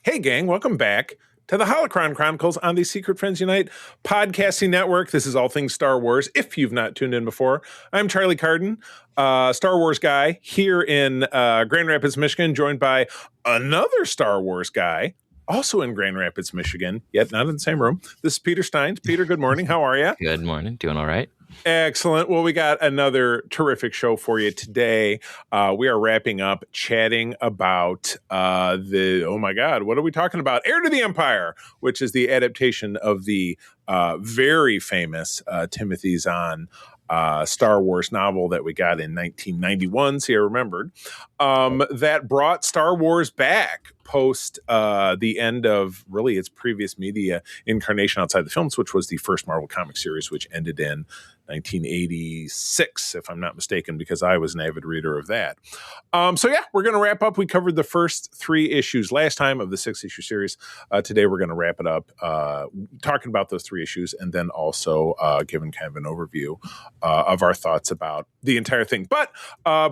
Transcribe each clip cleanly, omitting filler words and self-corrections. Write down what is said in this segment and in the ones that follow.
Hey, gang, welcome back to the Holocron Chronicles on the Secret Friends Unite podcasting network. This is all things Star Wars, if you've not tuned in before. I'm Charlie Carden, Star Wars guy here in Grand Rapids, Michigan, joined by another Star Wars guy, also in Grand Rapids, Michigan, yet not in the same room. This is Peter Steins. Peter, good morning. How are you? Good morning. Doing all right. Excellent. Well, we got another terrific show for you today. We are wrapping up chatting about oh my God, what are we talking about? Heir to the Empire, which is the adaptation of the very famous Timothy Zahn Star Wars novel that we got in 1991. See, I remembered. That brought Star Wars back post the end of really its previous media incarnation outside the films, which was the first Marvel comic series, which ended in 1986, if I'm not mistaken, because I was an avid reader of that. So yeah, we're going to wrap up. We covered the first 3 issues last time of the 6-issue series. Today we're going to wrap it up, talking about those 3 issues, and then also giving kind of an overview of our thoughts about the entire thing. But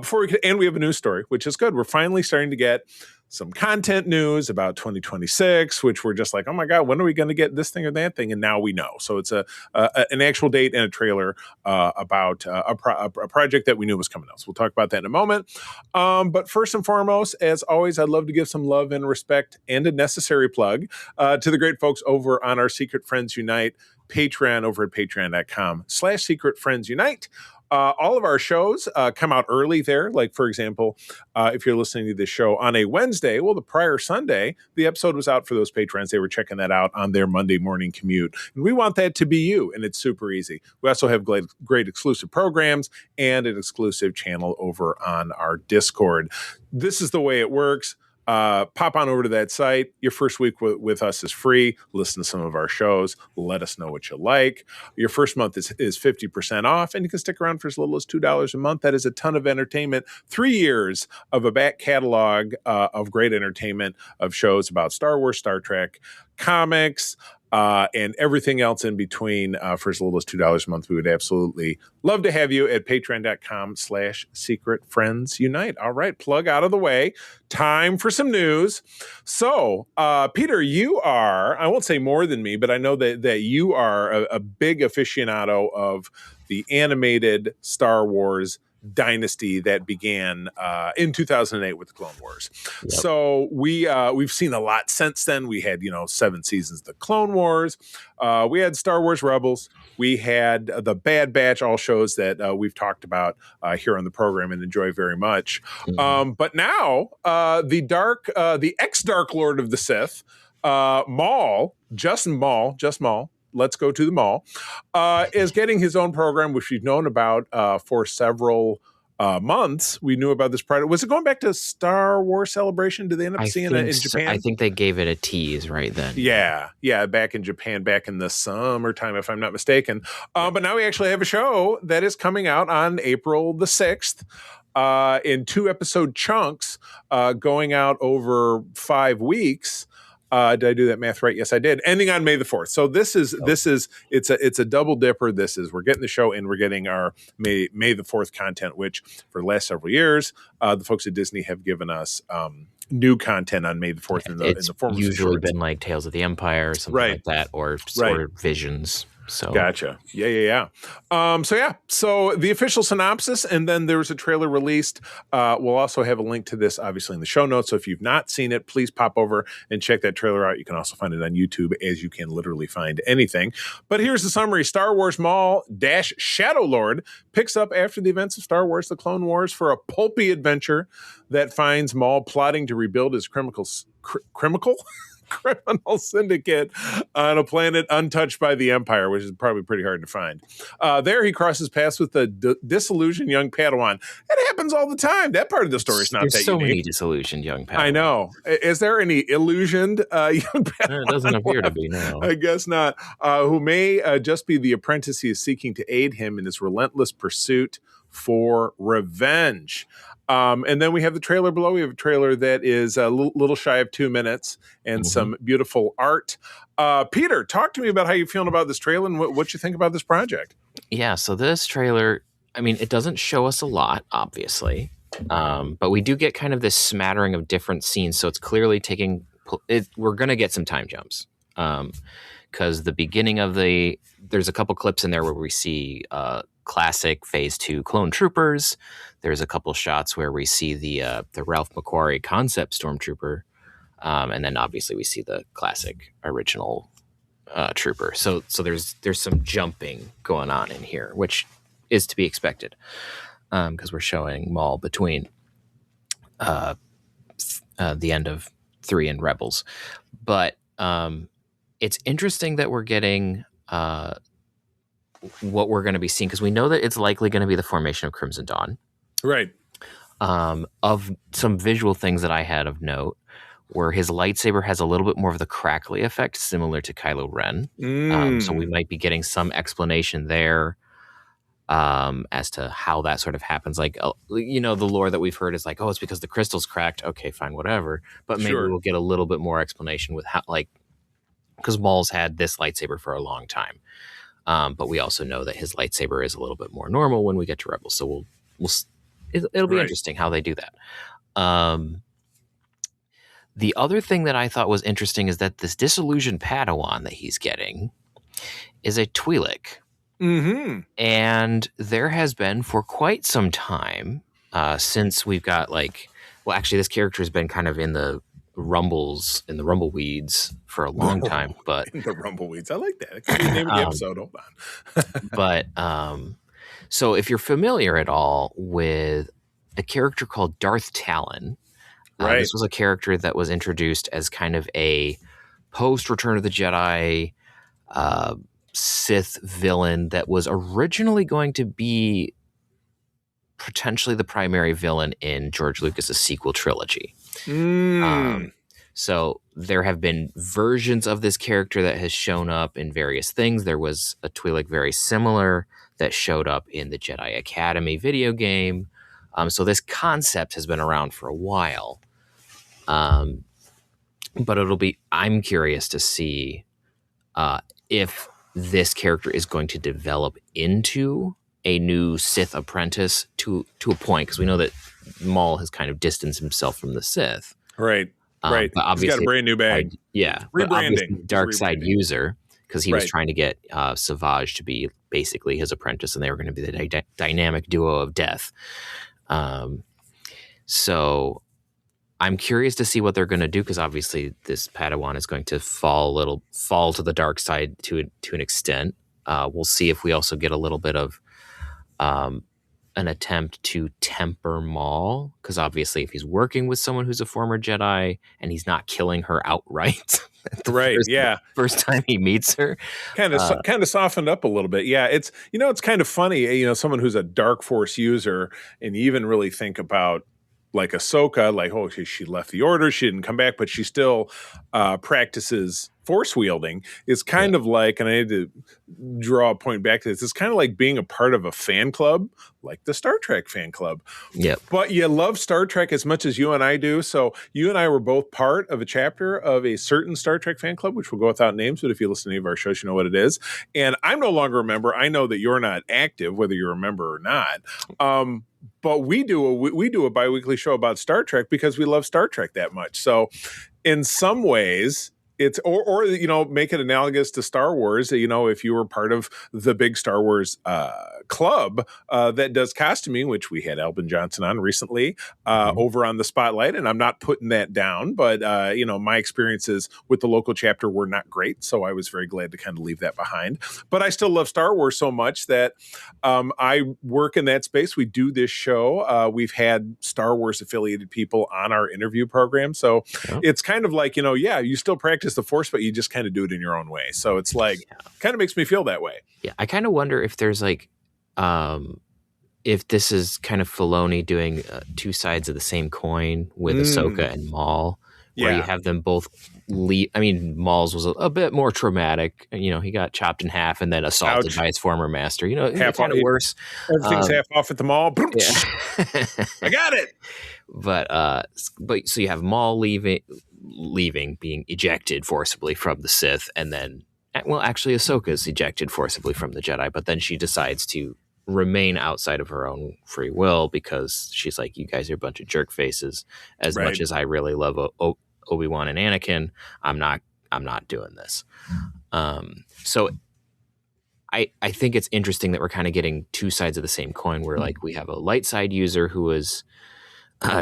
before we and we have a news story, which is good. We're finally starting to get some content news about 2026, which we're just like, oh my God, when are we going to get this thing or that thing? And now we know. So it's an actual date and a trailer about a project that we knew was coming out. So we'll talk about that in a moment. But first and foremost, as always, I'd love to give some love and respect and a necessary plug to the great folks over on our Secret Friends Unite Patreon over at patreon.com/secretfriendsunite. All of our shows come out early there. Like, for example, if you're listening to this show on a Wednesday, well, the prior Sunday, the episode was out for those patrons. They were checking that out on their Monday morning commute. And we want that to be you, and it's super easy. We also have great exclusive programs and an exclusive channel over on our Discord. This is the way it works. Pop on over to that site. Your first week with us is free. Listen to some of our shows. Let us know what you like. Your first month is 50% off, and you can stick around for as little as $2 a month. That is a ton of entertainment. 3 years of a back catalog of great entertainment of shows about Star Wars, Star Trek, comics, and everything else in between for as little as $2 a month. We would absolutely love to have you at patreon.com/secretfriendsunite. All right, plug out of the way. Time for some news. So, Peter, you are, I won't say more than me, but I know that you are a big aficionado of the animated Star Wars dynasty that began in 2008 with the Clone Wars. Yep. So we've seen a lot since then. We had 7 seasons of the Clone Wars. We had Star Wars Rebels. We had the Bad Batch, all shows that we've talked about here on the program and enjoy very much. Mm-hmm. But now the ex-Dark Lord of the Sith, Maul, let's go to the Maul, is getting his own program, which we've known about for several months. We knew about this project. Was it going back to Star Wars Celebration? Did they end up seeing it in Japan? I think they gave it a tease right then. Yeah, back in Japan, back in the summertime, if I'm not mistaken. But now we actually have a show that is coming out on April the 6th. In 2-episode chunks, going out over 5 weeks. Did I do that math right? Yes, I did. Ending on May the 4th. So it's a double dipper. We're getting the show and we're getting our May the 4th content, which for the last several years, the folks at Disney have given us new content on May the 4th in the form of usually been like Tales of the Empire or something like that, or Visions. So gotcha. Yeah. So the official synopsis, and then there was a trailer released. We'll also have a link to this, obviously, in the show notes. So if you've not seen it, please pop over and check that trailer out. You can also find it on YouTube, as you can literally find anything. But here's the summary: Star Wars Maul - Shadow Lord picks up after the events of Star Wars: The Clone Wars for a pulpy adventure that finds Maul plotting to rebuild his criminal syndicate on a planet untouched by the Empire, which is probably pretty hard to find. There he crosses paths with the disillusioned young Padawan. It happens all the time. That part of the story is not that so unique. Many disillusioned young Padawans. I know. Is there any illusioned young Padawan? It doesn't appear to be, no. I guess not. Who may just be the apprentice he is seeking to aid him in his relentless pursuit for revenge. And then we have the trailer below. We have a trailer that is a little shy of 2 minutes and some beautiful art. Peter, talk to me about how you're feeling about this trailer and what you think about this project. Yeah, so this trailer, I mean, it doesn't show us a lot, obviously, but we do get kind of this smattering of different scenes. So it's clearly taking we're going to get some time jumps. Because the beginning of there's a couple clips in there where we see classic Phase 2 clone troopers. There's a couple shots where we see the Ralph McQuarrie concept stormtrooper. And then obviously we see the classic original trooper. So there's some jumping going on in here, which is to be expected because we're showing Maul between the end of 3 and Rebels. But it's interesting that we're getting what we're going to be seeing, because we know that it's likely going to be the formation of Crimson Dawn. Right. Of some visual things that I had of note, where his lightsaber has a little bit more of the crackly effect, similar to Kylo Ren. So we might be getting some explanation there as to how that sort of happens. Like, the lore that we've heard is like, oh, it's because the crystal's cracked. Okay, fine, whatever. But maybe we'll get a little bit more explanation with how, like, because Maul's had this lightsaber for a long time. But we also know that his lightsaber is a little bit more normal when we get to Rebels. So it'll be interesting how they do that. The other thing that I thought was interesting is that this disillusioned Padawan that he's getting is a Twi'lek. Mm-hmm. And there has been for quite some time since we've got actually this character has been kind of in the rumbleweeds for a long time. But in the rumbleweeds, I like that. It could be the name of the episode. Hold on. But so if you're familiar at all with a character called Darth Talon, this was a character that was introduced as kind of a post Return of the Jedi Sith villain that was originally going to be potentially the primary villain in George Lucas's sequel trilogy. So there have been versions of this character that has shown up in various things. There was a Twi'lek very similar that showed up in the Jedi Academy video game. So this concept has been around for a while. But I'm curious to see if this character is going to develop into a new Sith apprentice to a point, because we know that Maul has kind of distanced himself from the Sith. Right. But obviously, he's got a brand new bag. Rebranding. Dark side user, because he was trying to get Savage to be basically his apprentice, and they were going to be the dynamic duo of death. So I'm curious to see what they're going to do, because obviously this Padawan is going to fall to the dark side to an extent. We'll see if we also get a little bit of an attempt to temper Maul, because obviously if he's working with someone who's a former Jedi and he's not killing her outright, first time he meets her, kind of softened up a little bit. Yeah, it's kind of funny. Someone who's a Dark Force user, and you even really think about like Ahsoka, like, oh, she left the Order, she didn't come back, but she still practices force wielding. Is kind of like, and I had to draw a point back to this, it's kind of like being a part of a fan club, like the Star Trek fan club. Yep. But you love Star Trek as much as you and I do. So you and I were both part of a chapter of a certain Star Trek fan club, which will go without names, but if you listen to any of our shows, you know what it is. And I'm no longer a member. I know that you're not active, whether you're a member or not. But we do a biweekly show about Star Trek because we love Star Trek that much. So in some ways, it's or make it analogous to Star Wars. If you were part of the big Star Wars club that does costuming, which we had Albin Johnson on recently over on the Spotlight, and I'm not putting that down, but my experiences with the local chapter were not great, so I was very glad to kind of leave that behind. But I still love Star Wars so much that I work in that space. We do this show. We've had Star Wars affiliated people on our interview program, so it's kind of like you still practice the Force, but you just kind of do it in your own way. So it's like kind of makes me feel that way. Yeah, I kind of wonder if there's like if this is kind of Filoni doing two sides of the same coin with Ahsoka and Maul, where you have them both leave. I mean, Maul's was a bit more traumatic. He got chopped in half and then assaulted by his former master. Half kind of worse. Everything's half off at the mall. I got it. But so you have Maul leaving, being ejected forcibly from the Sith, and then, well, actually Ahsoka's ejected forcibly from the Jedi, but then she decides to remain outside of her own free will because she's like, you guys are a bunch of jerk faces. As much as I really love Obi-Wan and Anakin. I'm not doing this. So I think it's interesting that we're kind of getting two sides of the same coin, where like we have a light side user who was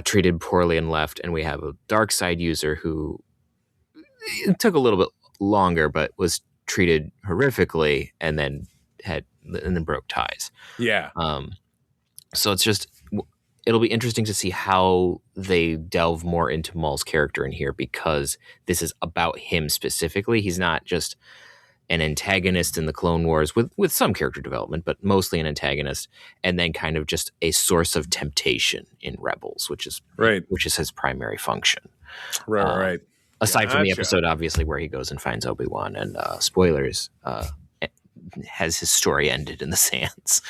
treated poorly and left, and we have a dark side user who took a little bit longer but was treated horrifically and then broke ties. Yeah. So it's just, it'll be interesting to see how they delve more into Maul's character in here, because this is about him specifically. He's not just an antagonist in the Clone Wars with some character development, but mostly an antagonist, and then kind of just a source of temptation in Rebels, which is his primary function. Right. Aside from the episode, obviously, where he goes and finds Obi-Wan, and spoilers, has his story ended in the sands.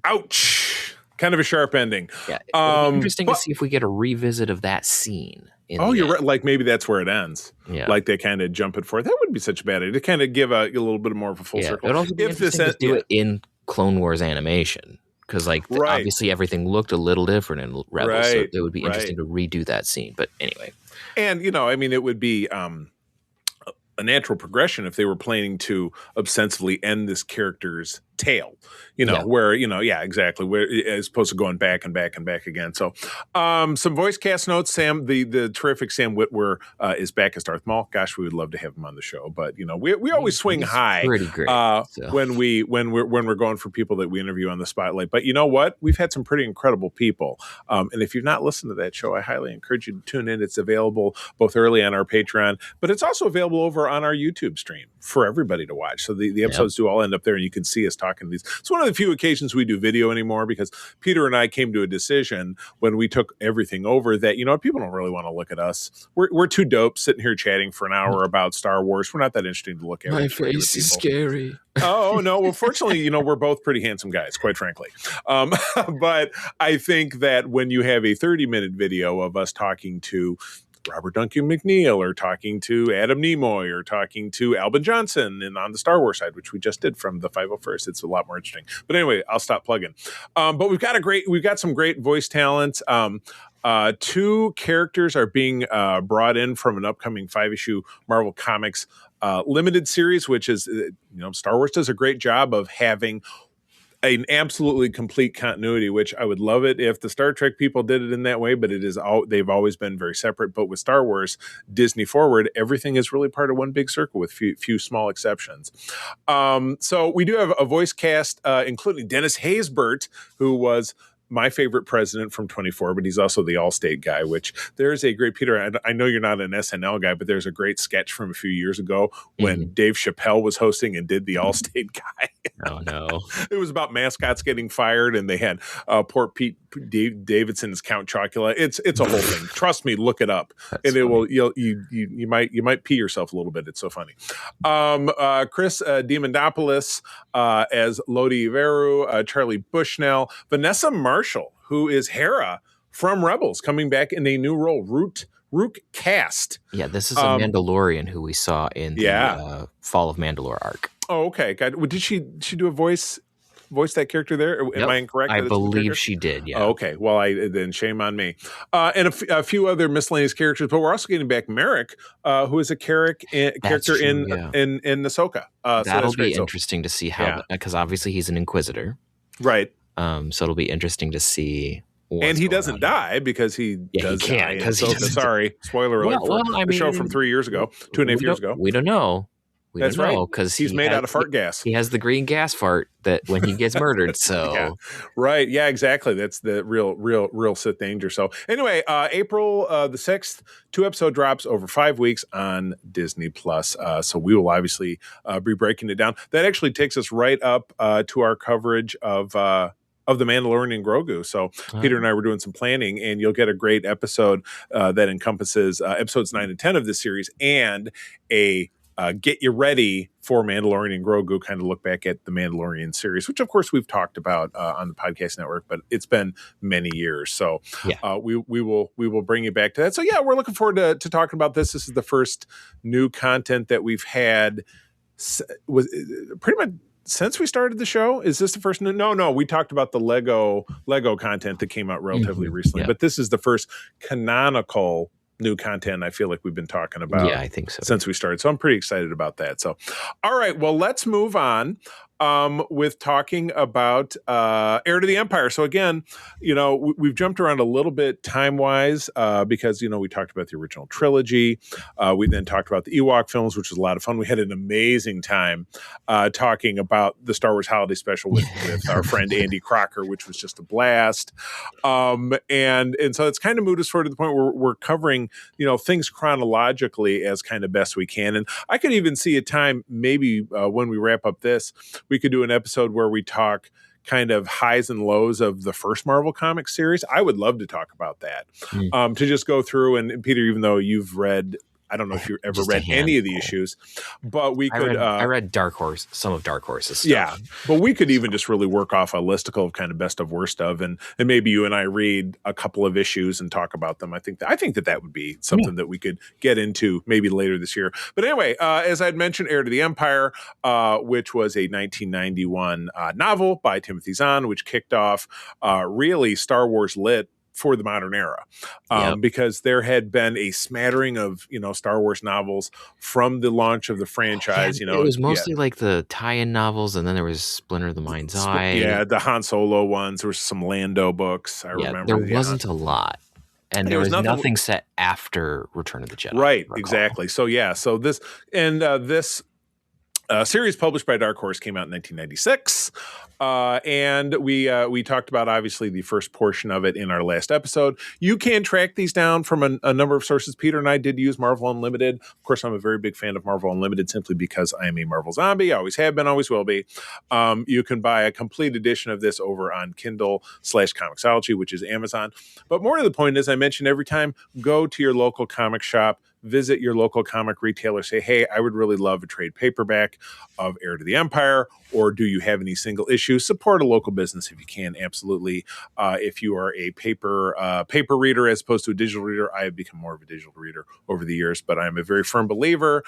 Ouch! Kind of a sharp ending. Yeah, it'll be interesting to see if we get a revisit of that scene. You're right. Like maybe that's where it ends. Yeah. Like they kind of jump it forward. That wouldn't be such a bad idea to kind of give a little bit more of a full circle. It would also be interesting to do it in Clone Wars animation, because obviously everything looked a little different in Rebels. So it would be interesting to redo that scene. But anyway. And, it would be a natural progression if they were planning to ostensibly end this character's tale, where, exactly, where as opposed to going back and back and back again. So some voice cast notes. Sam, the terrific Sam Witwer is back as Darth Maul. Gosh, we would love to have him on the show, but we always swing high pretty great, when we're going for people that we interview on the Spotlight. But you know what? We've had some pretty incredible people. And if you've not listened to that show, I highly encourage you to tune in. It's available both early on our Patreon, but it's also available over on our YouTube stream for everybody to watch. So the episodes do all end up there, and you can see us talking to these. It's one of the few occasions we do video anymore, because Peter and I came to a decision when we took everything over that, people don't really want to look at us. We're too dope sitting here chatting for an hour about Star Wars. We're not that interesting to look at. My face is scary. Oh, no. Well, fortunately, we're both pretty handsome guys, quite frankly. But I think that when you have a 30-minute video of us talking to Robert Duncan McNeil, or talking to Adam Nimoy, or talking to Albin Johnson, and on the Star Wars side, which we just did from the 501st, it's a lot more interesting. But anyway, I'll stop plugging. But we've got some great voice talents. Two characters are being brought in from an upcoming 5-issue Marvel Comics limited series, which is, Star Wars does a great job of having an absolutely complete continuity, which I would love it if the Star Trek people did it in that way, but they've always been very separate. But with Star Wars, Disney forward, everything is really part of one big circle with few small exceptions. So we do have a voice cast, including Dennis Haysbert, who was my favorite president from 24, but he's also the Allstate guy, which there's a great, Peter, I know you're not an SNL guy, but there's a great sketch from a few years ago when Dave Chappelle was hosting and did the Allstate guy. Oh, no. It was about mascots getting fired, and they had poor Pete Davidson's Count Chocula. It's a whole thing. Trust me, look it up. That's and funny. You might pee yourself a little bit. It's so funny. Chris Diamandopoulos as Lodi Veru, Charlie Bushnell, Vanessa Marshall, who is Hera from Rebels, coming back in a new role, Rook Cast. Yeah, this is a Mandalorian who we saw in the Fall of Mandalore arc. Oh, okay. God, did she do a voice that character there? Am I incorrect? I believe she did, yeah. Oh, okay. Well, then shame on me. And a few other miscellaneous characters, but we're also getting back Merrick, who is a character in Ahsoka. That'll be interesting to see how, because obviously he's an Inquisitor. Right. So it'll be interesting to see. And he doesn't die because he does die. Sorry, spoiler alert for the show from 3 years ago, 2.5 years ago. We don't know. That's right, because he's made out of fart gas. He has the green gas fart that when he gets murdered. So right, yeah, exactly. That's the real Sith danger. So anyway, April the 6th, 2-episode drops over 5 weeks on Disney Plus. So we will obviously be breaking it down. That actually takes us right up to our coverage of the Mandalorian and Grogu. So Peter and I were doing some planning, and you'll get a great episode that encompasses episodes 9 and 10 of this series, and a get you ready for Mandalorian and Grogu kind of look back at the Mandalorian series, which of course we've talked about on the podcast network, but it's been many years. So we will bring you back to that. So we're looking forward to talking about this. This is the first new content that we've had was pretty much since we started the show. Is this the first? No, we talked about the Lego content that came out relatively recently, but this is the first canonical new content I feel like we've been talking about Yeah, I think so. since we started. So I'm pretty excited about that. So, all right, well, let's move on with talking about Heir to the Empire. So again, we've jumped around a little bit time-wise because, we talked about the original trilogy. We then talked about the Ewok films, which was a lot of fun. We had an amazing time talking about the Star Wars Holiday Special with our friend Andy Crocker, which was just a blast. And so it's kind of moved us forward to the point where we're covering, things chronologically as kind of best we can. And I could even see a time maybe when we wrap up this, we could do an episode where we talk kind of highs and lows of the first Marvel Comics series. I would love to talk about that. To just go through and Peter, even though you've read, I don't know if you ever read any of the issues, but we could. I read Dark Horse, some of Dark Horse's stuff. Yeah, but we could even just really work off a listicle of kind of best of worst of, and maybe you and I read a couple of issues and talk about them. I think that would be something that we could get into maybe later this year. But anyway, as I'd mentioned, Heir to the Empire, which was a 1991 novel by Timothy Zahn, which kicked off really Star Wars lit for the modern era, because there had been a smattering of Star Wars novels from the launch of the franchise. It was mostly like the tie-in novels, and then there was Splinter of the Mind's Eye. Yeah, the Han Solo ones. There was some Lando books. I remember. There wasn't a lot, and there was nothing set after Return of the Jedi. Right, exactly. So so this series published by Dark Horse came out in 1996. And we talked about, obviously, the first portion of it in our last episode. You can track these down from a number of sources. Peter and I did use Marvel Unlimited. Of course, I'm a very big fan of Marvel Unlimited simply because I am a Marvel zombie. I always have been, always will be. You can buy a complete edition of this over on Kindle/Comixology, which is Amazon. But more to the point, as I mentioned, every time, go to your local comic shop, visit your local comic retailer, say, hey, I would really love a trade paperback of Heir to the Empire, or do you have any single issues? Support a local business if you can, absolutely. If you are a paper reader as opposed to a digital reader, I have become more of a digital reader over the years, but I'm a very firm believer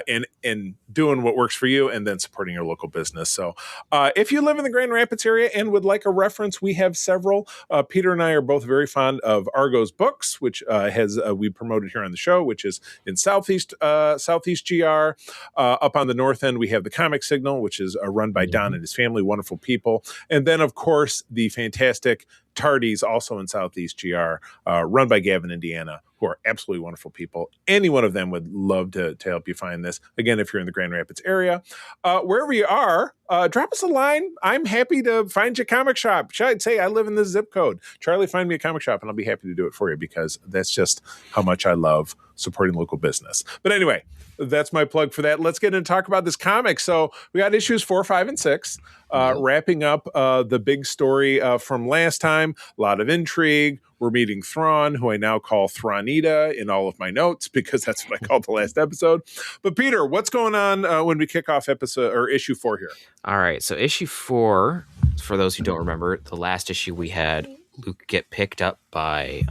in doing what works for you and then supporting your local business. So if you live in the Grand Rapids area and would like a reference, we have several. Peter and I are both very fond of Argo's Books, which we promoted here on the show, which is in Southeast GR. Up on the north end, we have the Comic Signal, which is run by Don and his family, wonderful people. And then, of course, the fantastic Tardies, also in Southeast GR, run by Gavin, Indiana, who are absolutely wonderful people. Any one of them would love to help you find this. Again, if you're in the Grand Rapids area, wherever you are, drop us a line. I'm happy to find you a comic shop. I'd say I live in this zip code. Charlie, find me a comic shop, and I'll be happy to do it for you because that's just how much I love supporting local business. But anyway, that's my plug for that. Let's get into talk about this comic. So we got issues 4, 5, and 6, wrapping up the big story from last time. A lot of intrigue. We're meeting Thrawn, who I now call Thrawnita in all of my notes because that's what I called the last episode. But Peter, what's going on when we kick off issue 4 here? All right. So issue 4, for those who don't remember, the last issue we had Luke get picked up by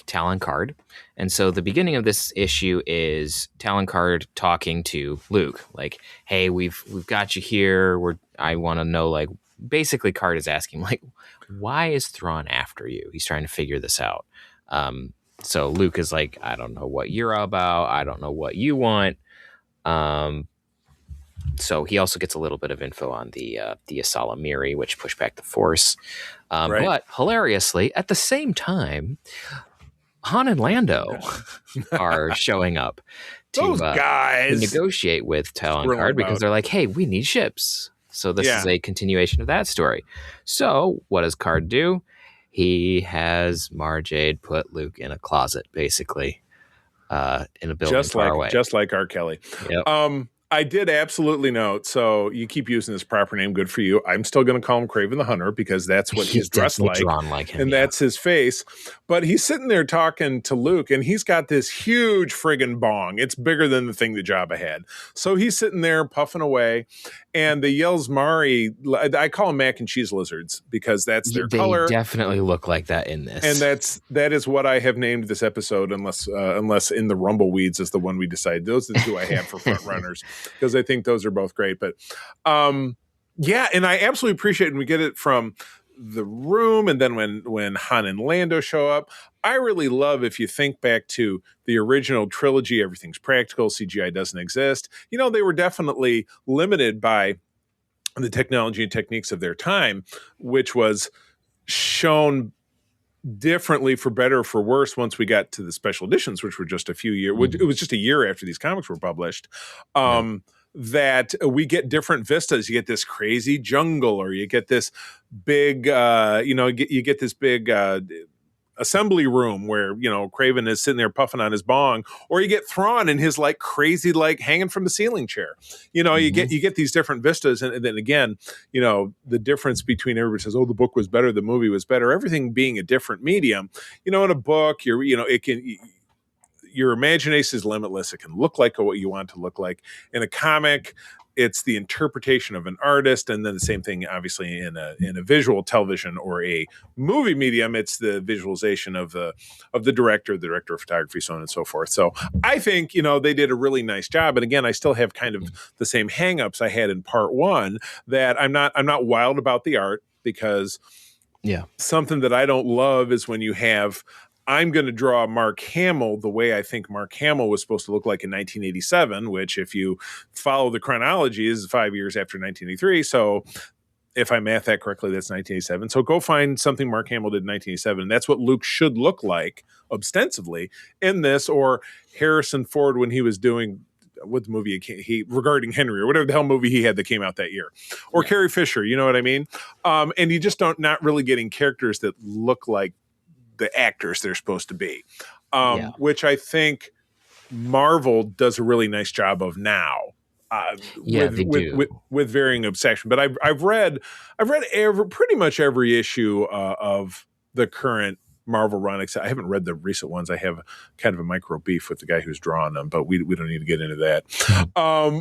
Talon Card. And so the beginning of this issue is Talon Card talking to Luke, like, hey, we've got you here. I want to know, like, basically Card is asking, like, why is Thrawn after you? He's trying to figure this out. So Luke is like, I don't know what you're about. I don't know what you want. So he also gets a little bit of info on the Asala Miri, which push back the Force. Right. But hilariously, at the same time, Han and Lando are showing up Those guys to negotiate with Talon Card because they're like, hey, we need ships. So this is a continuation of that story. So what does Card do? He has Mara Jade put Luke in a closet, basically, in a building far away. Just like R. Kelly. Yep. I did absolutely note, so you keep using his proper name, good for you. I'm still going to call him Kraven the Hunter because that's what he's dressed like. Drawn like him, and that's his face. But he's sitting there talking to Luke, and he's got this huge friggin' bong. It's bigger than the thing that Jabba had. So he's sitting there puffing away, and the Yelzmari, I call them mac and cheese lizards because that's their color. They definitely look like that in this. And that is what I have named this episode, unless In the Rumbleweeds is the one we decide. Those are the two I have for front runners. Because I think those are both great. But and I absolutely appreciate it when we get it from the room, and then when Han and Lando show up. I really love, if you think back to the original trilogy, everything's practical, CGI doesn't exist. They were definitely limited by the technology and techniques of their time, which was shown differently for better or for worse once we got to the special editions, which were just a few years. It was just a year after these comics were published. That we get different vistas. You get this crazy jungle, or you get this big, you get this big assembly room where Craven is sitting there puffing on his bong, or you get Thrawn in his like crazy like hanging from the ceiling chair. You get these different vistas, and then again, the difference between everybody says, oh, the book was better, the movie was better. Everything being a different medium. In a book, your imagination is limitless. It can look like what you want it to look like. In a comic, it's the interpretation of an artist, and then the same thing, obviously, in a visual television or a movie medium, it's the visualization of the director, the director of photography, so on and so forth. So I think they did a really nice job. And again, I still have kind of the same hangups I had in part one, that I'm not wild about the art, because something that I don't love is when you have, I'm going to draw Mark Hamill the way I think Mark Hamill was supposed to look like in 1987, which, if you follow the chronology, is 5 years after 1983. So if I math that correctly, that's 1987. So go find something Mark Hamill did in 1987. That's what Luke should look like ostensibly in this, or Harrison Ford when he was doing what the movie he regarding Henry, or whatever the hell movie he had that came out that year, or Carrie Fisher, you know what I mean? And you just not really getting characters that look like the actors they're supposed to be, which I think Marvel does a really nice job of now. With varying obsession. But I've read pretty much every issue of the current Marvel run. Except I haven't read the recent ones. I have kind of a micro beef with the guy who's drawing them, but we don't need to get into that.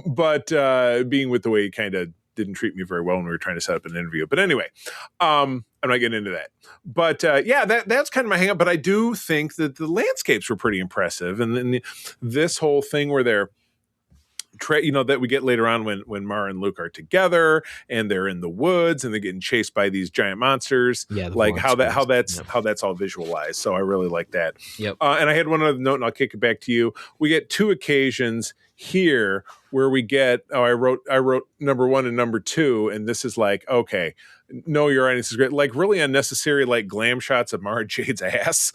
But being with the way he kind of didn't treat me very well when we were trying to set up an interview. But anyway, I'm not getting into that. But that's kind of my hang up. But I do think that the landscapes were pretty impressive. And then this whole thing where they're, that we get later on when Mara and Luke are together and they're in the woods and they're getting chased by these giant monsters. Like how that's all visualized. So I really like that. Yep. And I had one other note, and I'll kick it back to you. We get two occasions here where we get, I wrote number 1 and number 2, and this is like, okay, know your audience is great. Like really unnecessary, like glam shots of Mara Jade's ass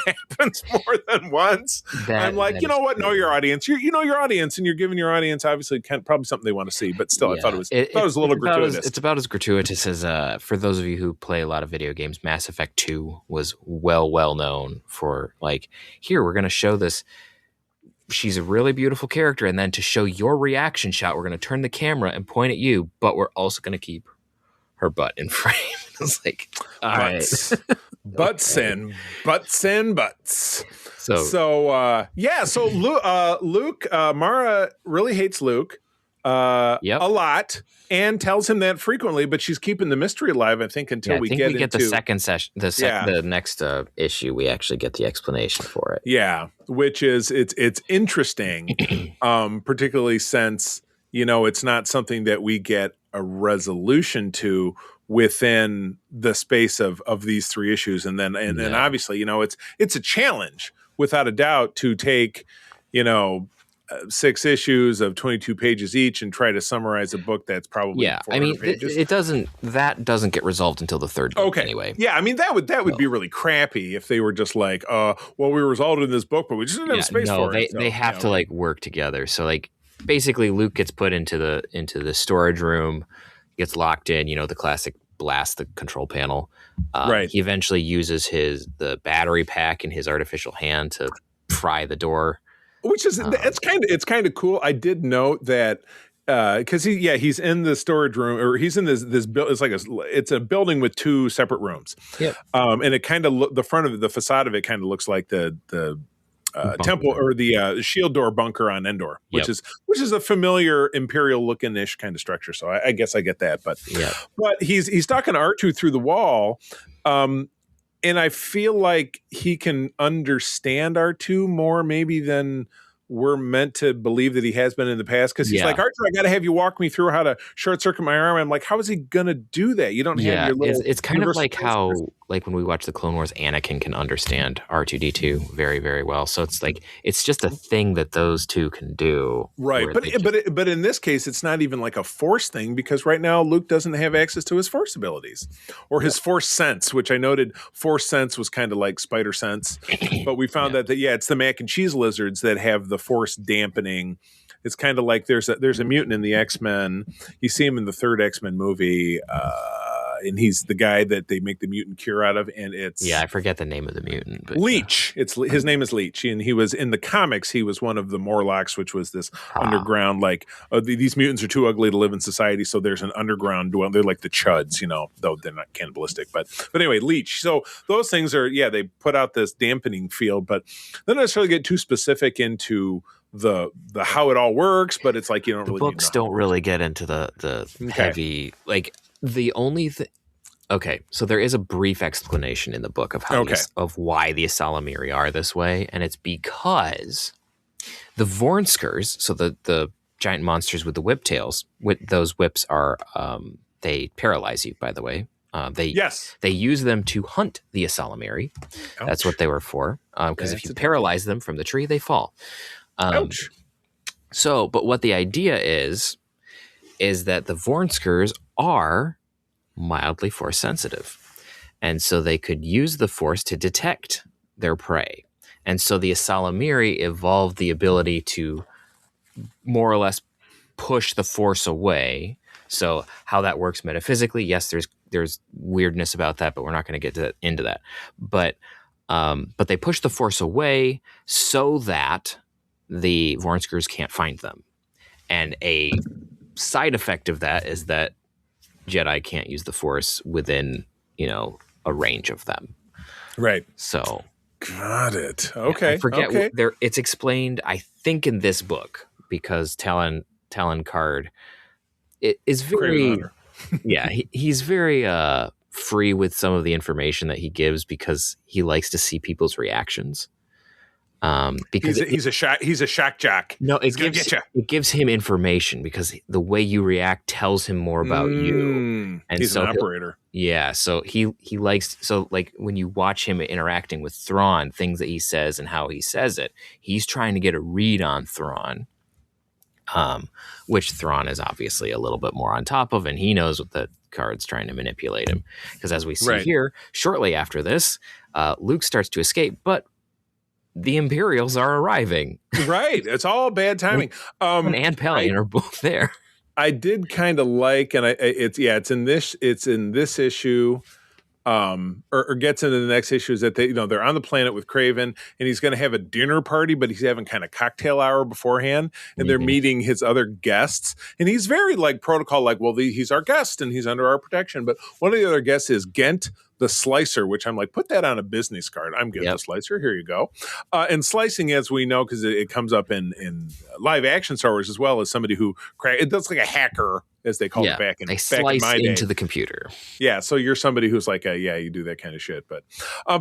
happens more than once. I'm like, you know what? Know your audience. You know your audience, and you're giving your audience obviously probably something they want to see. But still, I thought it was a little gratuitous. It's about as gratuitous as for those of you who play a lot of video games. Mass Effect 2 was well known for like, here we're going to show this. She's a really beautiful character, and then to show your reaction shot, we're going to turn the camera and point at you, but we're also going to keep her butt in frame. It's like, all butts, right. butts and butts and butts. So Luke, Mara really hates Luke a lot, and tells him that frequently, but she's keeping the mystery alive, I think, until we get into the second session, the next issue, we actually get the explanation for it. Yeah, which is, it's interesting, particularly since, it's not something that we get a resolution to within the space of these 3 issues. And then obviously, it's a challenge without a doubt to take, 6 issues of 22 pages each and try to summarize a book that's probably 400 pages. It doesn't get resolved until the third book anyway. Yeah, I mean that would be really crappy if they were just like, we resolved it in this book, but we just didn't have space for it. They have to like work together. So like basically Luke gets put into the storage room, gets locked in, the classic blast the control panel. Right. He eventually uses the battery pack in his artificial hand to pry the door. Which is it's kind of cool. I did note that because he's in the storage room, or he's in this it's a building with 2 separate rooms. Yep. And it kind of the front of the facade of it kind of looks like the temple or the shield door bunker on Endor, which is a familiar Imperial looking ish kind of structure. So I guess I get that, but he's talking to R2 through the wall. And I feel like he can understand R2 more maybe than we're meant to believe that he has been in the past, because he's like, Archer, I got to have you walk me through how to short circuit my arm. I'm like, how is he gonna do that? You don't have your little. It's kind of like how, like when we watch the Clone Wars, Anakin can understand R2D2 very, very well. So it's like it's just a thing that those two can do, right? But in this case, it's not even like a Force thing, because right now Luke doesn't have access to his Force abilities or his Force sense, which I noted Force sense was kind of like spider sense, but we found that it's the mac and cheese lizards that have the Force dampening. It's kind of like there's a mutant in the X-Men. You see him in the third X-Men movie, and he's the guy that they make the mutant cure out of, and it's I forget the name of the mutant, but Leech. His name is Leech, and he was in the comics. He was one of the Morlocks, which was this underground, like these mutants are too ugly to live in society, so there's an underground dwell. They're like the Chuds, though they're not cannibalistic, but anyway, Leech. So those things are they put out this dampening field, but they don't necessarily get too specific into the how it all works. But it's like you don't the really books don't really get into the heavy, like the only thing. Okay, so there is a brief explanation in the book of how of why the Asalamiri are this way, and it's because the Vornskers, so the giant monsters with the whip tails, with those whips are they paralyze you. By the way, they use them to hunt the Asalamiri. Ouch. That's what they were for. Because if you paralyze them from the tree, they fall. Ouch. So, but what the idea is that the Vornskers are mildly Force sensitive, and so they could use the Force to detect their prey. And so the Asalamiri evolved the ability to more or less push the Force away. So how that works metaphysically, yes, there's weirdness about that, but we're not going to get into that. But they push the Force away so that the Vornskers can't find them. And a side effect of that is that Jedi can't use the Force within, a range of them. Right. So. Got it. Okay. I forget. It's explained, I think, in this book, because Talon Card is very. He's very free with some of the information that he gives, because he likes to see people's reactions. Because he's a shock jock. No, it gives him information, because the way you react tells him more about you. And he's an operator. So he likes, so like when you watch him interacting with Thrawn, things that he says and how he says it, he's trying to get a read on Thrawn, which Thrawn is obviously a little bit more on top of, and he knows what the Card's trying to manipulate him. Because as we see here, shortly after this, Luke starts to escape, but the Imperials are arriving. Right. It's all bad timing. And Pelion are both there. I did kind of like, and it's in this issue, or gets into the next issue, is that they're on the planet with Kraven, and he's going to have a dinner party, but he's having kind of cocktail hour beforehand, and they're meeting his other guests, and he's very like protocol, like, well, he's our guest and he's under our protection. But one of the other guests is Gent the Slicer, which I'm like, put that on a business card. I'm Gent the Slicer. Here you go. And slicing, as we know, because it comes up in live action Star Wars as well, as somebody who it does like a hacker, as they call it back in my day. Into the computer. Yeah, so you're somebody who's like, you do that kind of shit. But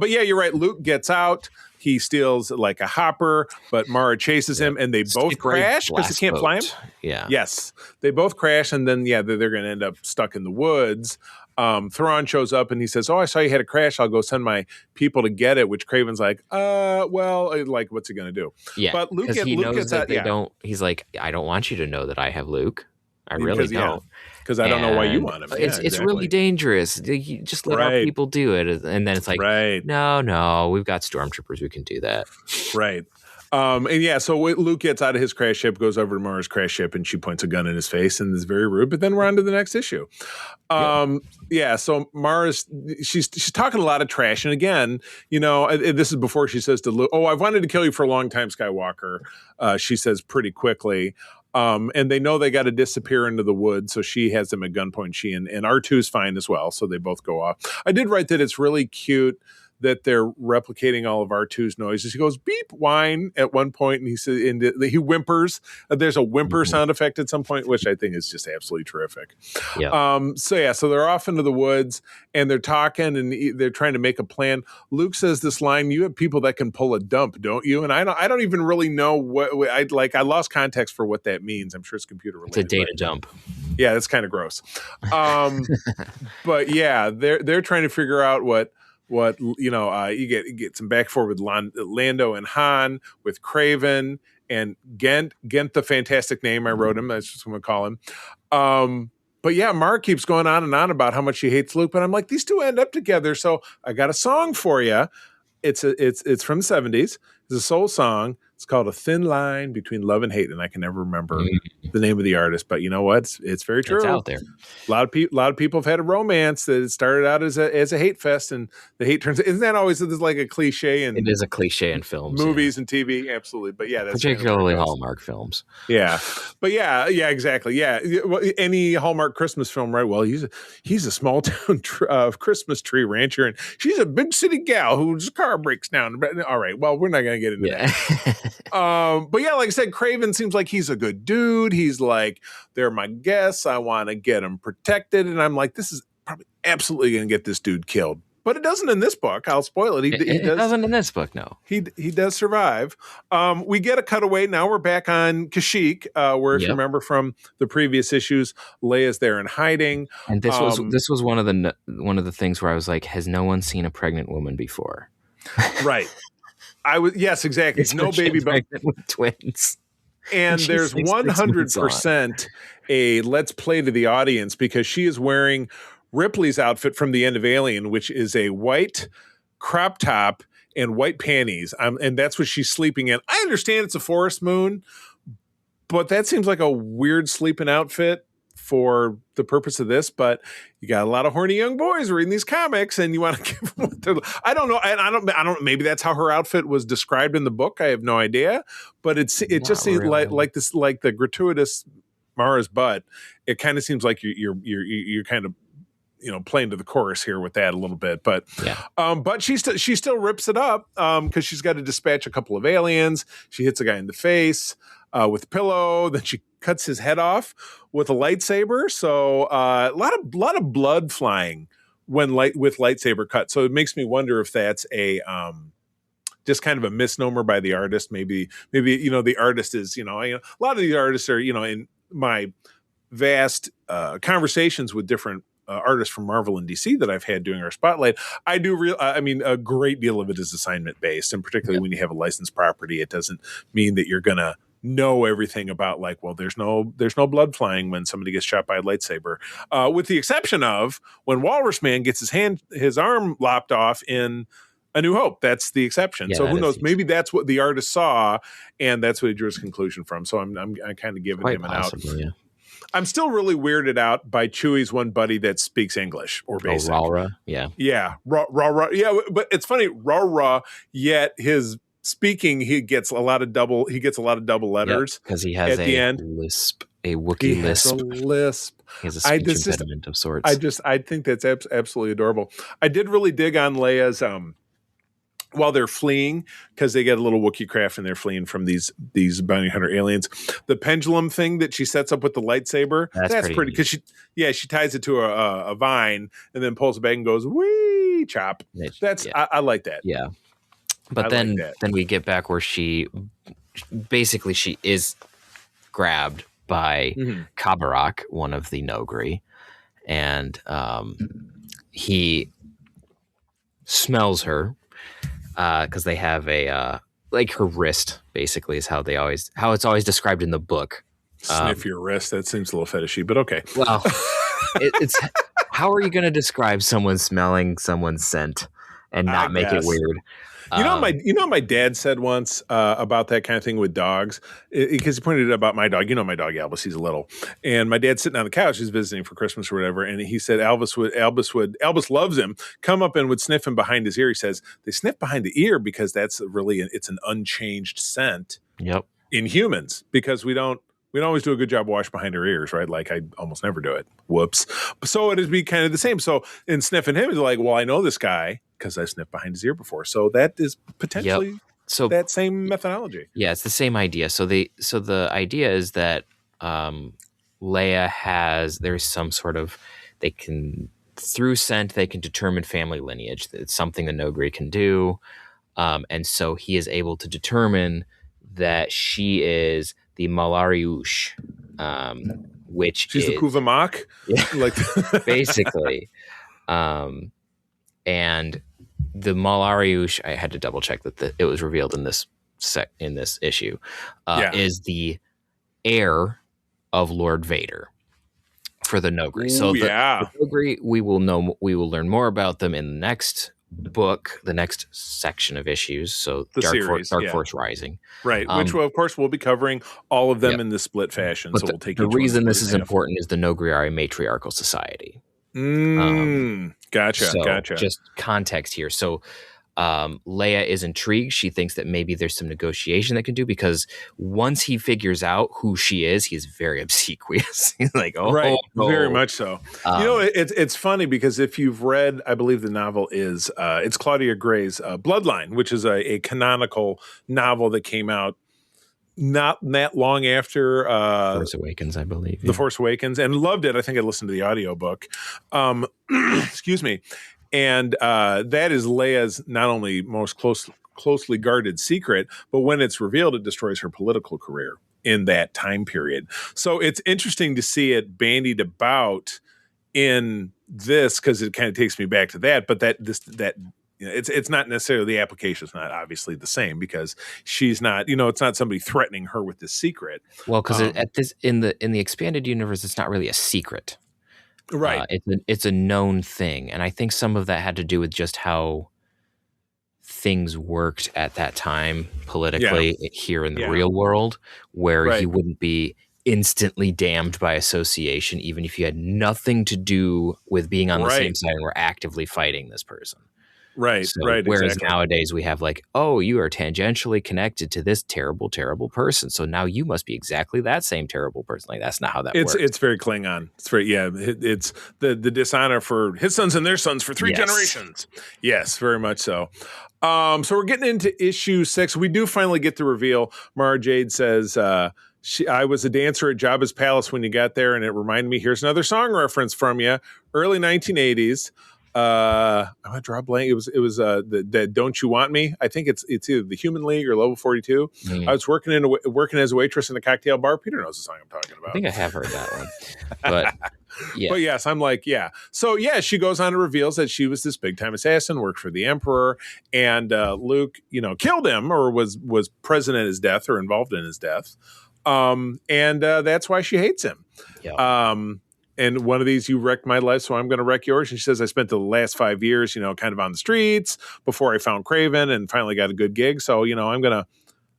yeah, you're right. Luke gets out. He steals like a hopper, but Mara chases him, and they both crash because he can't fly him. Yeah. Yes, they both crash, and then they're going to end up stuck in the woods. Thrawn shows up and he says, "Oh, I saw you had a crash. I'll go send my people to get it." Which Kraven's like, like, what's he going to do? Yeah, but Luke knows gets that out. they don't. He's like, I don't want you to know that I have Luke. I really don't. Because I don't know why you want him. It's really dangerous. You just let our people do it, and then it's like, no, we've got stormtroopers who can do that. Right. So Luke gets out of his crash ship, goes over to Mara's crash ship, and she points a gun in his face and is very rude. But then we're on to the next issue. So Mara's she's talking a lot of trash, and again, this is before she says to Luke, "Oh, I've wanted to kill you for a long time, Skywalker." She says pretty quickly. And they know they got to disappear into the woods, so she has them at gunpoint. She and R2's fine as well, so they both go off. I did write that it's really cute that they're replicating all of R2's noises. He goes beep whine at one point, and he says, he whimpers. There's a whimper sound effect at some point, which I think is just absolutely terrific. Yeah. So they're off into the woods and they're talking and they're trying to make a plan. Luke says this line, "You have people that can pull a dump, don't you?" And I don't even really know what I lost context for what that means. I'm sure it's computer related. It's a data dump. Yeah, that's kind of gross. But yeah, they're trying to figure out what you get some back forward with Lando and Han, with Craven and Gent, the fantastic name I wrote him. That's just what I'm gonna call him. But yeah, Mark keeps going on and on about how much she hates Luke, but I'm like, these two end up together. So I got a song for you. It's from the 70s. It's a soul song. It's called "A Thin Line Between Love and Hate," and I can never remember the name of the artist. But you know what? It's very true. It's out there. A lot of people have had a romance that started out as a hate fest, and the hate turns. Isn't that always like a cliche? And it is a cliche in films, movies, and TV. Absolutely, but yeah, that's particularly Hallmark films. Yeah, but yeah, exactly. Yeah, any Hallmark Christmas film, right? Well, he's a small town Christmas tree rancher, and she's a big city gal whose car breaks down. All right, well, we're not going to get into that. But yeah, like I said, Craven seems like he's a good dude. He's like, they're my guests. I want to get them protected. And I'm like, this is probably absolutely going to get this dude killed. But it doesn't in this book. I'll spoil it. It doesn't in this book, no. He does survive. We get a cutaway. Now we're back on Kashyyyk, where if you remember from the previous issues, Leia's there in hiding. And this was one of the things where I was like, has no one seen a pregnant woman before? Right. Yes, exactly. It's no baby, but with twins. And there's 100% a let's play to the audience, because she is wearing Ripley's outfit from the end of Alien, which is a white crop top and white panties. And that's what she's sleeping in. I understand it's a forest moon, but that seems like a weird sleeping outfit for the purpose of this. But you got a lot of horny young boys reading these comics, and you want to give them what they're, I don't know. I don't, maybe that's how her outfit was described in the book. I have no idea, but it just seems like this, like the gratuitous Mara's butt. It kind of seems like you're kind of, playing to the chorus here with that a little bit, but but she still rips it up because she's got to dispatch a couple of aliens. She hits a guy in the face with a pillow, then she cuts his head off with a lightsaber. So a lot of blood flying with lightsaber cut. So it makes me wonder if that's a just kind of a misnomer by the artist. Maybe the artist is a lot of these artists are in my vast conversations with different artists from Marvel and DC that I've had doing our spotlight. I do a great deal of it is assignment based, and particularly when you have a licensed property, it doesn't mean that you're gonna know everything about there's no blood flying when somebody gets shot by a lightsaber, with the exception of when Walrus Man gets his arm lopped off in A New Hope. That's the exception. So who knows? Maybe that's what the artist saw, and that's what he drew his conclusion from. So I'm kind of giving him an out. Yeah. I'm still really weirded out by Chewie's one buddy that speaks English or basic. Rara, yeah. Yeah, rah. Yeah, but it's funny, rah, yet his speaking, he gets a lot of double letters. Because he has lisp, a Wookiee lisp. He has a lisp. He has a speech impediment of sorts. I think that's absolutely adorable. I did really dig on Leia's while they're fleeing, because they get a little Wookiee craft and they're fleeing from these bounty hunter aliens. The pendulum thing that she sets up with the lightsaber, that's pretty, because she ties it to a vine and then pulls it back and goes, wee, chop. I like that. Yeah. But then we get back where she is grabbed by Kabarak, one of the Nogri, and he smells her. Because they have a her wrist, basically, is how it's always described in the book. Sniff your wrist. That seems a little fetishy, but okay. Well, it's how are you going to describe someone smelling someone's scent and not make it weird? My dad said once about that kind of thing with dogs, because he pointed it out about my dog. My dog Albus, he's little, and my dad's sitting on the couch, he's visiting for Christmas or whatever, and he said Albus loves him, come up and would sniff him behind his ear. He says they sniff behind the ear because that's really it's an unchanged scent. Yep. In humans, because we don't always do a good job wash behind our ears, right? Like I almost never do it. Whoops. So it'd be kind of the same. So in sniffing him, it's like, well, I know this guy. because I sniffed behind his ear before. So that is potentially that same methodology. Yeah, it's the same idea. So the idea is that Leia there's some sort of, they can, through scent, they can determine family lineage. It's something the Nogri can do. And so he is able to determine that she is the Malariush, which she's is the Kuvamak, like basically. And the Malariush, I had to double check that it was revealed in this issue, is the heir of Lord Vader for the Nogri. Ooh, so the Nogri, we will learn more about them in the next book, the next section of issues. So the Dark Force Rising, right? Which will, of course, we'll be covering all of them in this split fashion. But so we'll take the reason this is important is the Nogri are a matriarchal society. Gotcha. Just context here. So Leia is intrigued. She thinks that maybe there's some negotiation that can do, because once he figures out who she is, he's very obsequious. He's like, very much so. It's funny because if you've read, I believe the novel is it's Claudia Gray's Bloodline, which is a canonical novel that came out not that long after Force Awakens, I believe. The Force Awakens, and loved it. I think I listened to the audiobook. Excuse me. And that is Leia's not only most closely guarded secret, but when it's revealed, it destroys her political career in that time period. So it's interesting to see it bandied about in this, because it kind of takes me back to that. But it's not necessarily, the application is not obviously the same, because she's not, it's not somebody threatening her with this secret. Well, because in the expanded universe, it's not really a secret. Right. It's a known thing. And I think some of that had to do with just how things worked at that time politically here in the real world, where you wouldn't be instantly damned by association, even if you had nothing to do with being on the same side and were actively fighting this person. Right. Whereas nowadays we have like, oh, you are tangentially connected to this terrible, terrible person, so now you must be exactly that same terrible person. Like, that's not how that works. It's very Klingon. It's very it's the dishonor for his sons and their sons for 3 generations. Yes, very much so. So we're getting into issue 6. We do finally get the reveal. Mara Jade says, I was a dancer at Jabba's palace when you got there, and it reminded me, here's another song reference from you, early 1980s. I'm gonna draw a blank. It was the Don't You Want Me? I think it's either the Human League or Level 42. I was working as a waitress in a cocktail bar. Peter knows the song I'm talking about. I think I have heard that one, but yeah. But yes, I'm like, yeah. So yeah, she goes on and reveals that she was this big time assassin, worked for the Emperor, and Luke, killed him, or was present at his death or involved in his death, and that's why she hates him. Yeah. And one of these, you wrecked my life, so I'm going to wreck yours. And she says, I spent the last 5 years, kind of on the streets before I found Craven and finally got a good gig. So, I'm going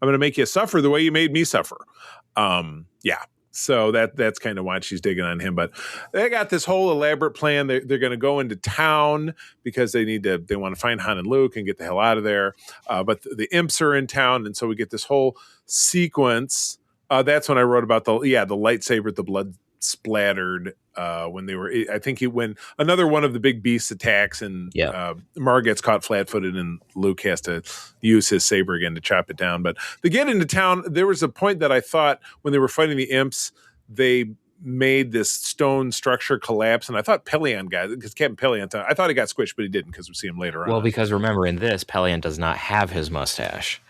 to make you suffer the way you made me suffer. Yeah. So that's kind of why she's digging on him. But they got this whole elaborate plan. They're going to go into town because they want to find Han and Luke and get the hell out of there. But the imps are in town. And so we get this whole sequence. That's when I wrote about the lightsaber, the blood splattered when they were, I think when another one of the big beasts attacks, and Mar gets caught flat-footed and Luke has to use his saber again to chop it down. But they get into town. There was a point that I thought when they were fighting the imps, they made this stone structure collapse, and I thought Pelion because Captain Pelion, I thought he got squished, but he didn't, because we see him later on. Well, because remember, in this, Pelion does not have his mustache.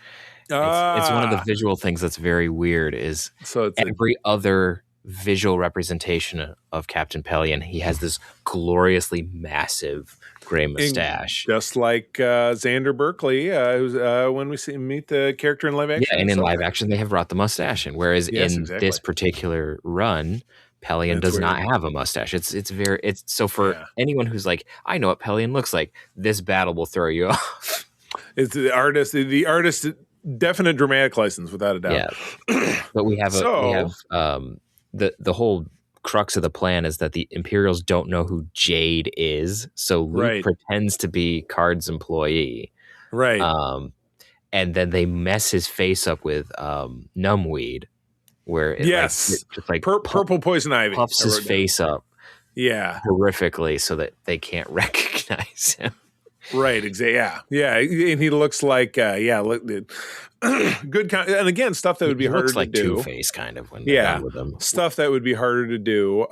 It's one of the visual things that's very weird, is every other visual representation of Captain Pelion, he has this gloriously massive gray mustache, just like Xander Berkeley, who's when we meet the character in live action. Yeah, and in live action they have brought the mustache in, whereas in this particular run, Pelion does not have a mustache. It's so for anyone who's like, I know what Pelion looks like, this battle will throw you off. It's the artist definite dramatic license, without a doubt. Yeah. But we have the whole crux of the plan is that the Imperials don't know who Jade is, so Luke pretends to be Card's employee, right? And then they mess his face up with numbweed, where it just like purple poison ivy puffs his face up, horrifically, so that they can't recognize him. Right, exactly. Yeah, and he looks like good. And again, stuff that would be He looks harder to like do. Two-Face kind of when they're Yeah, done with him. stuff that would be harder to do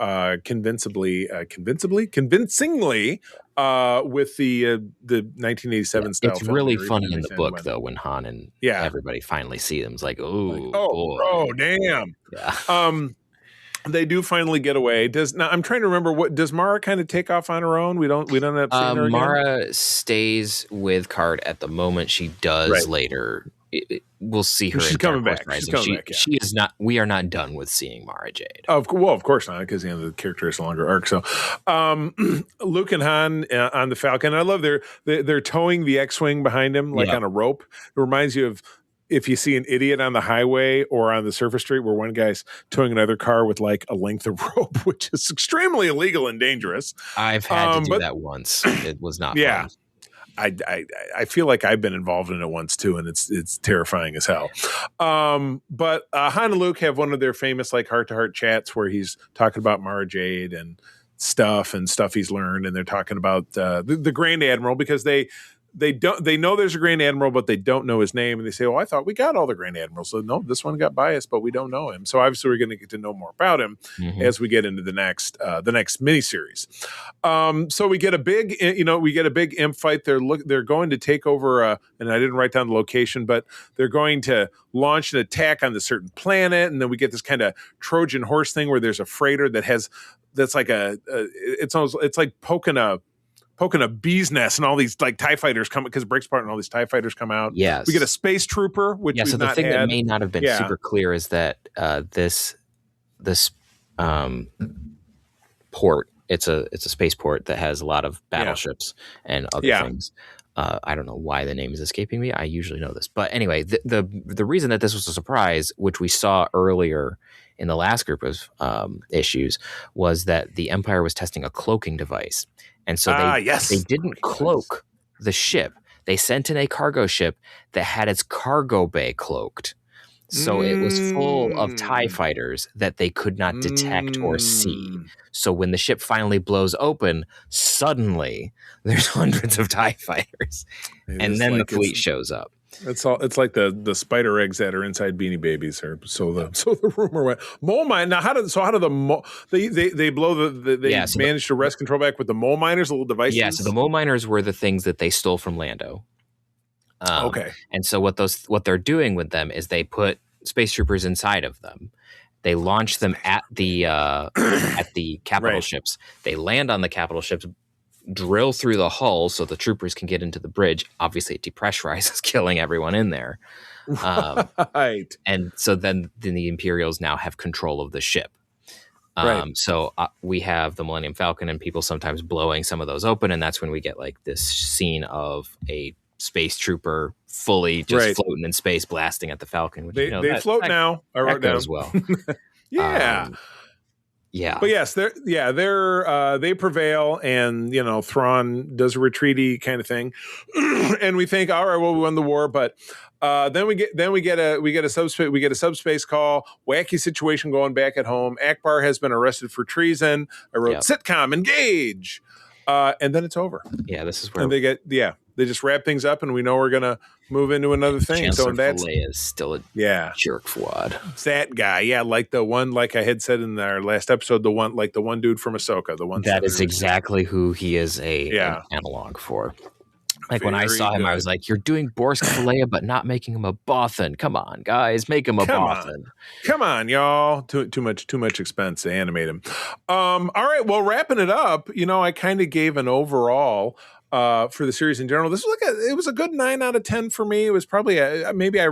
convincingly with the 1987 style It's film. really They really funny in the understand book when. though when Han and Yeah, everybody finally see them. It's like, like, oh oh, boy, damn. yeah. They do finally get away. Now I'm trying to remember, does Mara kind of take off on her own? We don't end up seeing her again. Mara stays with Card at the moment. She does later. We'll see her. She's in coming Dark back. Horse She's Rising. coming back. Yeah. She is not. We are not done with seeing Mara Jade. Of course not, because the character is a longer arc. So, Luke and Han on the Falcon. I love they're towing the X-wing behind him like on a rope. It reminds you of if you see an idiot on the highway or on the surface street where one guy's towing another car with like a length of rope, which is extremely illegal and dangerous. I've had to do that once. It was not fun. I feel like I've been involved in it once too, and it's terrifying as hell. But Han and Luke have one of their famous like heart-to-heart chats where he's talking about Mara Jade and stuff he's learned, and they're talking about the Grand Admiral, because they know there's a Grand Admiral, but they don't know his name, and they say, "Oh, I thought we got all the Grand Admirals." So no, this one got biased, but we don't know him. So obviously, we're going to get to know more about him as we get into the next miniseries. So we get a big imp fight. They're going to take over, and I didn't write down the location, but they're going to launch an attack on the certain planet, and then we get this kind of Trojan horse thing where there's a freighter that's like it's like poking a bee's nest, and all these like TIE fighters come because it breaks apart and all these TIE fighters come out. Yes. We get a space trooper, which we've so the not thing had. that may not have been super clear is that this port, it's a spaceport that has a lot of battleships and other things. I don't know why the name is escaping me. I usually know this. But anyway, the reason that this was a surprise, which we saw earlier in the last group of issues, was that the Empire was testing a cloaking device. And so they didn't cloak the ship. They sent in a cargo ship that had its cargo bay cloaked. So it was full of TIE fighters that they could not detect or see. So when the ship finally blows open, suddenly there's hundreds of TIE fighters. And then the fleet shows up. It's like the spider eggs that are inside Beanie Babies, or so the rumor went. Mole mine. Now, how do the mole? They blow managed to wrest control back with the mole miners, the little devices. Yeah, so the mole miners were the things that they stole from Lando. Okay, and so what they're doing with them is they put space troopers inside of them. They launch them at the capital ships. They land on the capital ships, drill through the hull so the troopers can get into the bridge. Obviously, it depressurizes, killing everyone in there. Right. And so then the Imperials now have control of the ship. So we have the Millennium Falcon and people sometimes blowing some of those open, and that's when we get like this scene of a space trooper fully just floating in space, blasting at the Falcon. Which, they float now. I wrote down as well. Yeah. But yes, they prevail, and Thrawn does a retreaty kind of thing, and we think, all right, well, we won the war, but then we get a subspace call, wacky situation going back at home. Akbar has been arrested for treason. I wrote sitcom engage, and then it's over. Yeah, this is where and they just wrap things up, and we know we're gonna move into another thing. Chancellor Filet is still a jerkwad. It's that guy, like the one, like I had said in our last episode, the one dude from Ahsoka, the one that is exactly who he is an analog for. Like when I saw him, I was like, "You're doing Borsk Kalea, but not making him a Bothan. Come on, guys, make him a Bothan. Come on, y'all. Too much expense to animate him." All right, well, wrapping it up, I kind of gave an overall for the series in general. This was it was a good 9 out of 10 for me. It was probably maybe I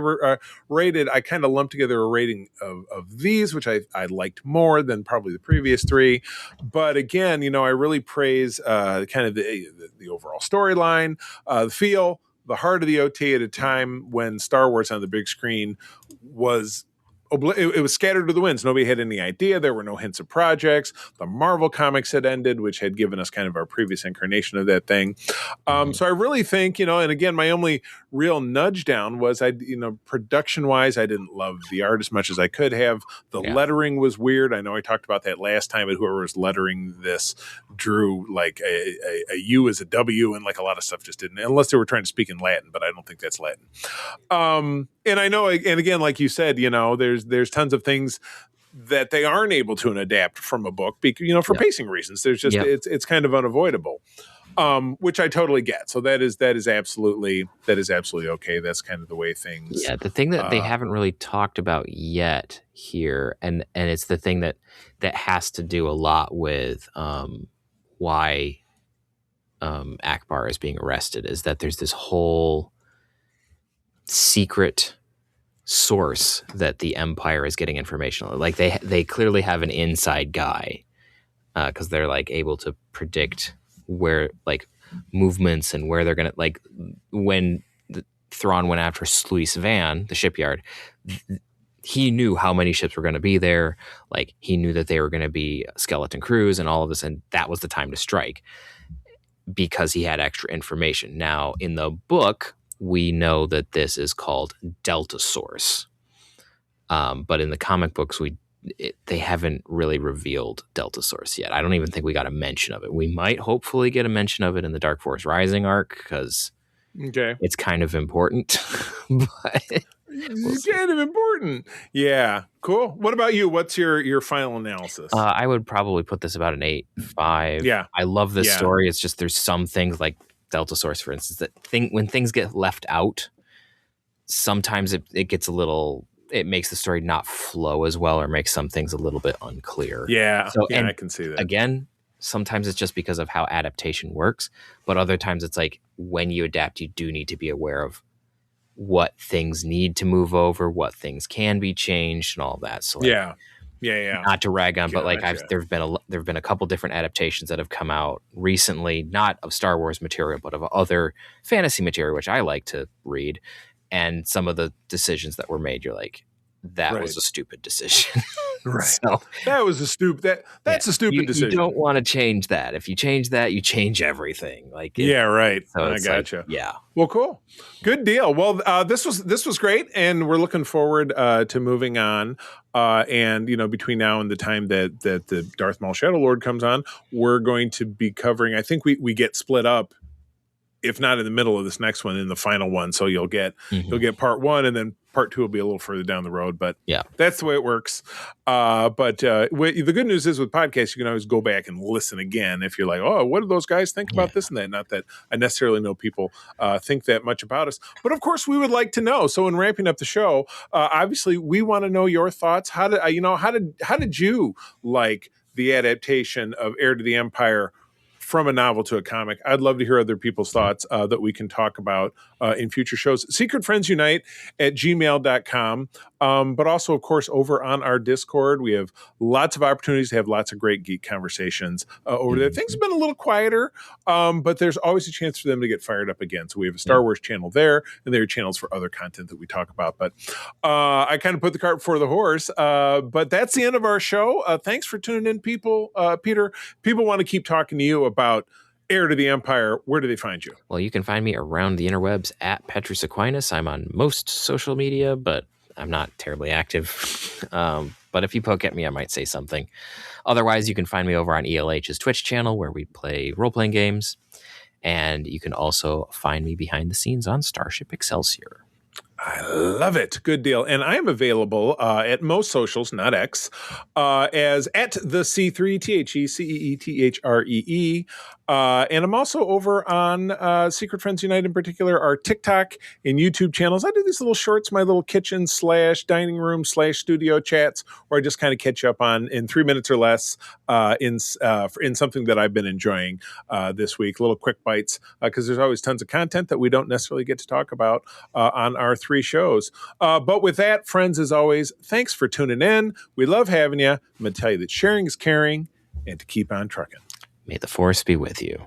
rated. I kind of lumped together a rating of these, which I liked more than probably the previous 3. But again, I really praise kind of the overall storyline, the feel, the heart of the OT at a time when Star Wars on the big screen was it was scattered to the winds. Nobody had any idea. There were no hints of projects. The Marvel comics had ended, which had given us kind of our previous incarnation of that thing. So I really think, and again, my only real nudge down was production wise, I didn't love the art as much as I could have. The lettering was weird. I know I talked about that last time, but whoever was lettering this drew like a U as a W, and like a lot of stuff just didn't, unless they were trying to speak in Latin, but I don't think that's Latin. And I know, and again, like you said, there's tons of things that they aren't able to adapt from a book, for pacing reasons. There's just it's kind of unavoidable, which I totally get. So that is absolutely okay. That's kind of the way things. Yeah, the thing that they haven't really talked about yet here, and it's the thing that has to do a lot with why Akbar is being arrested, is that there's this whole secret source that the Empire is getting information on. Like they clearly have an inside guy, because they're like able to predict where like movements and where they're gonna, like when Thrawn went after Sluis Van, the shipyard, he knew how many ships were going to be there. Like he knew that they were going to be skeleton crews and all of this, and that was the time to strike because he had extra information. Now in the book, we know that this is called Delta Source. But in the comic books, they haven't really revealed Delta Source yet. I don't even think we got a mention of it. We might hopefully get a mention of it in the Dark Force Rising arc, because it's kind of important. But it's kind of important. Yeah. Cool. What about you? What's your final analysis? I would probably put this about an 8.5. Yeah. I love this story. It's just there's some things like Delta Source, for instance, when things get left out, sometimes it gets a little, it makes the story not flow as well, or makes some things a little bit unclear. Yeah. So, I can see that. Again, sometimes it's just because of how adaptation works, but other times it's like when you adapt, you do need to be aware of what things need to move over, what things can be changed, and all that. So yeah. Not to rag on, but like there've been a couple different adaptations that have come out recently, not of Star Wars material, but of other fantasy material, which I like to read. And some of the decisions that were made, you're like, that was a stupid decision. Right. So, that was a stupid. That's a stupid decision. You don't want to change that. If you change that, you change everything. Like right. So I gotcha. Like, yeah. Well, cool. Good deal. Well, this was great, and we're looking forward to moving on. And between now and the time that the Darth Maul Shadow Lord comes on, we're going to be covering. I think we get split up, if not in the middle of this next one, in the final one. So you'll get part one, and then part two will be a little further down the road. But that's the way it works. But the good news is with podcasts, you can always go back and listen again if you're like, oh, what do those guys think about this and that? Not that I necessarily know people think that much about us, but of course we would like to know. So in ramping up the show, obviously we want to know your thoughts. How did you like the adaptation of Heir to the Empire from a novel to a comic? I'd love to hear other people's thoughts that we can talk about in future shows. secretfriendsunite@gmail.com. But also, of course, over on our Discord, we have lots of opportunities to have lots of great geek conversations over there. Things have been a little quieter, but there's always a chance for them to get fired up again. So we have a Star Wars channel there, and there are channels for other content that we talk about. But I kind of put the cart before the horse. But that's the end of our show. Thanks for tuning in, people. Peter, people want to keep talking to you about Heir to the Empire. Where do they find you? Well, you can find me around the interwebs at Petrus Aquinas. I'm on most social media, but I'm not terribly active. But if you poke at me, I might say something. Otherwise, you can find me over on ELH's Twitch channel, where we play role-playing games. And you can also find me behind the scenes on Starship Excelsior. I love it. Good deal. And I am available at most socials, not X, as at the C3, TheCeeThree. And I'm also over on Secret Friends Unite in particular, our TikTok and YouTube channels. I do these little shorts, my little kitchen / dining room / studio chats, where I just kind of catch up on in 3 minutes or less in something that I've been enjoying this week. Little quick bites, because there's always tons of content that we don't necessarily get to talk about on our 3 shows. But with that, friends, as always, thanks for tuning in. We love having you. I'm going to tell you that sharing is caring, and to keep on trucking. May the force be with you.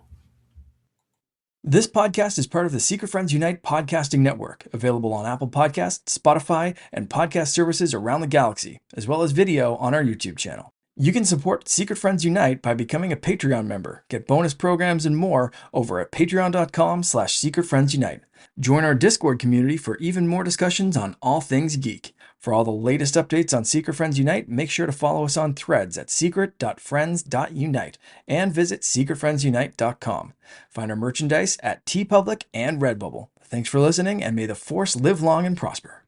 This podcast is part of the Secret Friends Unite podcasting network, available on Apple Podcasts, Spotify, and podcast services around the galaxy, as well as video on our YouTube channel. You can support Secret Friends Unite by becoming a Patreon member, get bonus programs and more over at patreon.com/secretfriendsunite. Join our Discord community for even more discussions on all things geek. For all the latest updates on Secret Friends Unite, make sure to follow us on Threads at secret.friends.unite and visit secretfriendsunite.com. Find our merchandise at TeePublic and Redbubble. Thanks for listening, and may the Force live long and prosper.